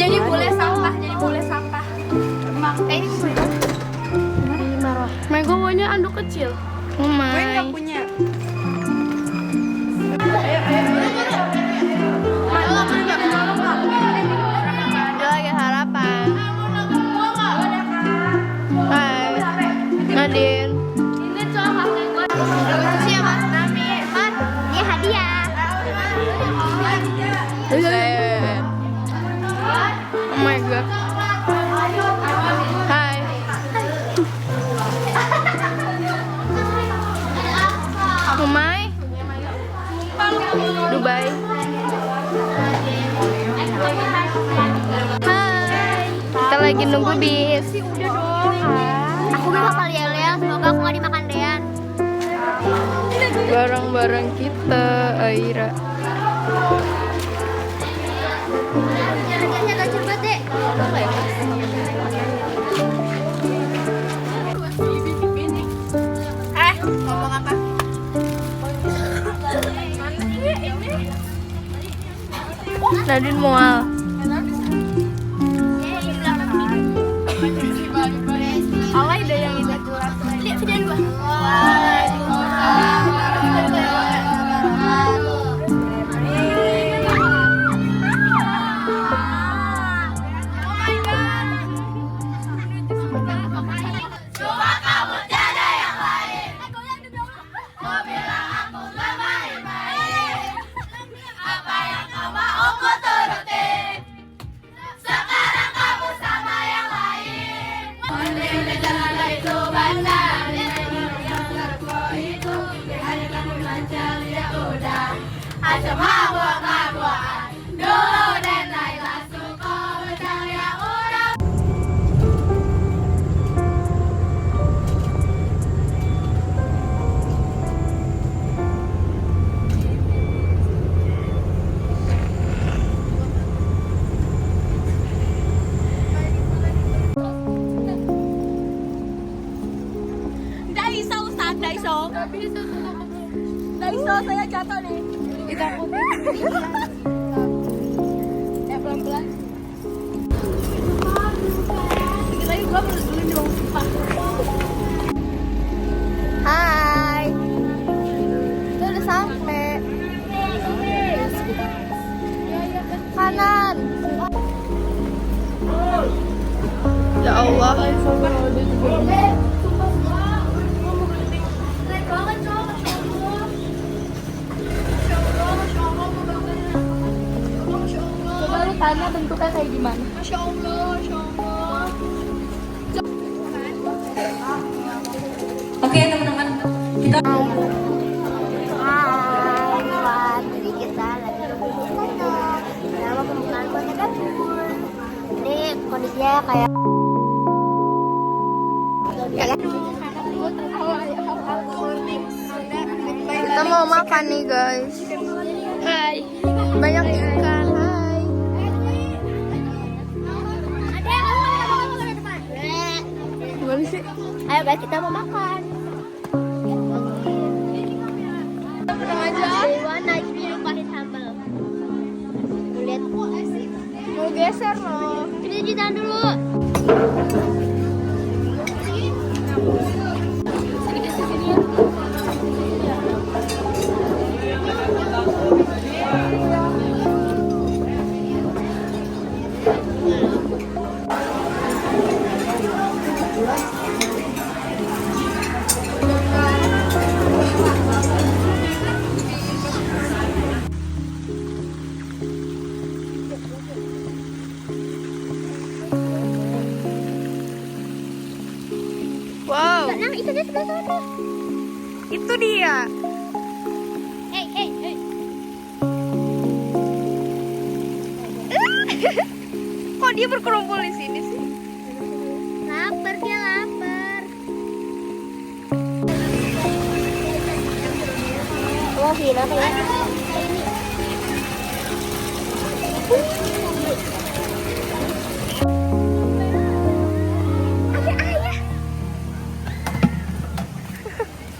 Jadi boleh sampah, jadi boleh sampah. Ini boleh. Marwah. Mai gue maunya anduk kecil. Gue Mai. nggak punya. Ada lagi harapan. Hai, Nadine. Ini siapa? Nami. Ini hadiah. Oh my god. Hai. Umay. Dubai. Hai. Kita lagi nunggu bis. Aku gak bakal yel-yel, semoga aku gak dimakan Dean. Barang-barang kita, Aira. Harganya gak cepet deh. Ngomong apa? Nadine mual. Alay deh yang ini. Lihat video gua. Daiso, saya jatuh nih. Kita ya pelan-pelan. Dikit lagi gua beli dong. Hai. Kita udah sampai. Kanan. Ya Allah. Coba lu tanya bentuknya kayak gimana. Masya Allah, Masya Allah. Oke teman-teman, kita Hai, jadi kita lagi nama pembukaan buatnya dapur. Ini kondisinya kayak Kita mau makan nih guys. Hai. Banyak ikan. Hai. Gimana sih? Ayo guys, kita mau makan. Tenang aja. Warna ini lupain sambal. Lihat. Mau geser loh. Ini jutaan dulu. Wow. Nah, itu dia sebelah sana. Itu dia. Hey. Kok dia berkerumpul di sini sih? Lapar dia lapar. Wah, sih apa ya?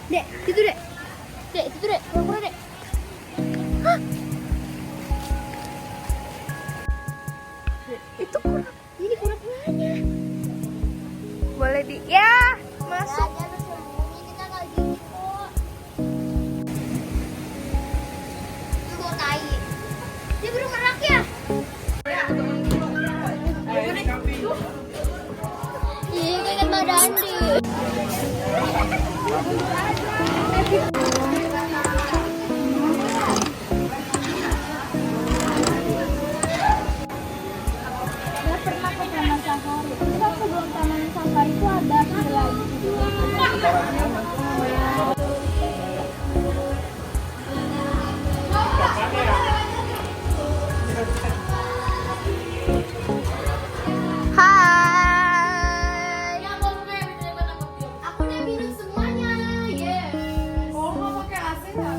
Dek, itu dek. Dek, itu dek. Pura-pura dek. Itu Jadi ya masuk. Kita nggak gini kok. Tunggu tai. Dia belum merak ya? Iya, kayak Mbak Dandi. Pernah ke Taman Safari. Kita sebelum Taman Safari itu ada lagi. Hai. Aku udah minum semuanya. Yes. Oh, nggak pakai AC ya?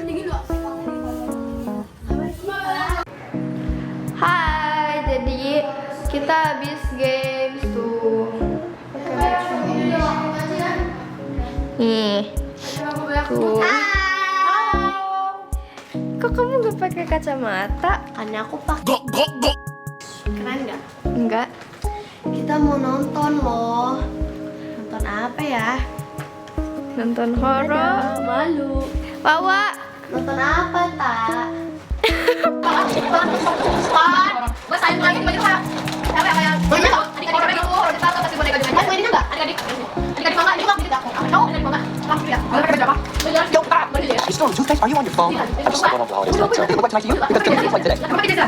Dingin loh. Hai. Jadi kita habis games tuh. Nih. Tuh. Kok kamu gak pakai kacamata? Karena aku pakai. Keren nggak? Enggak. Kita mau nonton loh. Nonton apa ya? Nonton horor. Malu. Wawa. Nonton apa, Tak? Gue sayang lagi di baju apa? Apa ya? Adik-adik apa itu? Kita tuh kasih boneka juga. Mainnya enggak? Adik-adik mangga ini kok dikit aku. Tahu adik mangga. Langsung ya. Boleh pakai baju apa? You're still on the toothpaste? Are you on your phone? I just don't know how it is. So, does it look nice to you? Because it looks like today.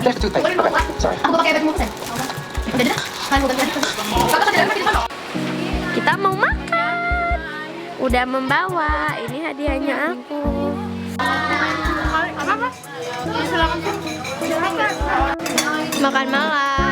There's the toothpaste. Okay, sorry. Aku pakai baju musen. Udah deh. Kan udah deh. Kakak tadi di mana? Kita mau makan. Udah membawa. Ini hadiahnya aku. Makan malam.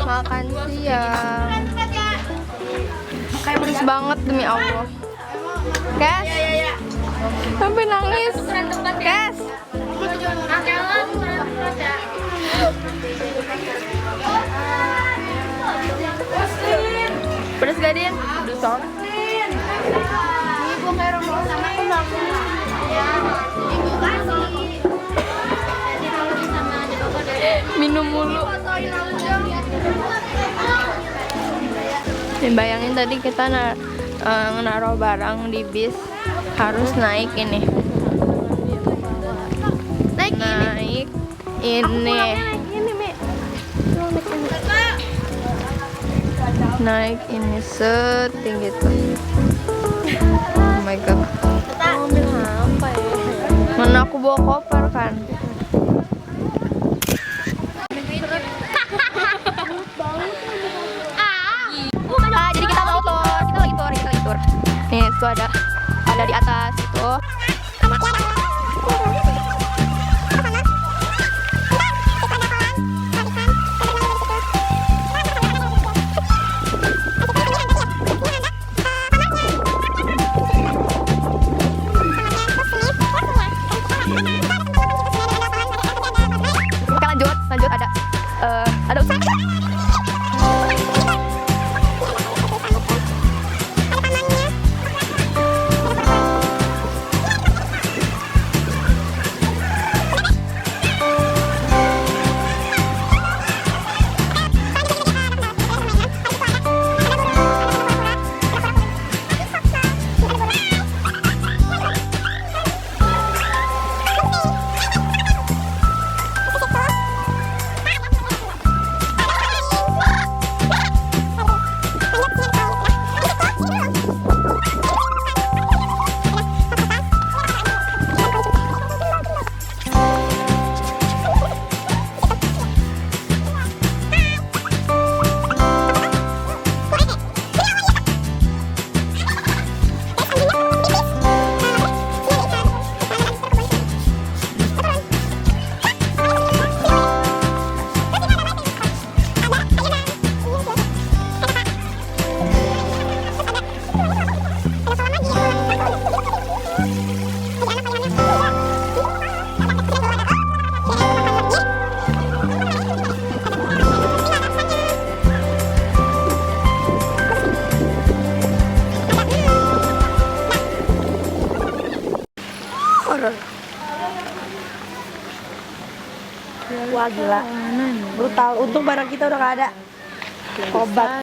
Makan siang. Kayak pedes banget demi Allah. Kes. Sampai nangis. Kes. Pedes gak, Din? Pedes banget. Ibu kayak rumah sama aku sama. Ya, ibu kasih. Jadi kalau sama ada bapak dari Minum mulu. Nih, bayangin tadi kita naruh barang di bis, harus naik ini. Naik ini. Naik ini setinggi itu. my god. Ambil apa ya? Mana aku bawa koper kan? Jadi kita mau tur, kita lagi tur. Nih, itu ada di atas itu. Oke, lanjut ada usaha. Wah gila, brutal. Untung barang kita udah gak ada. Obat.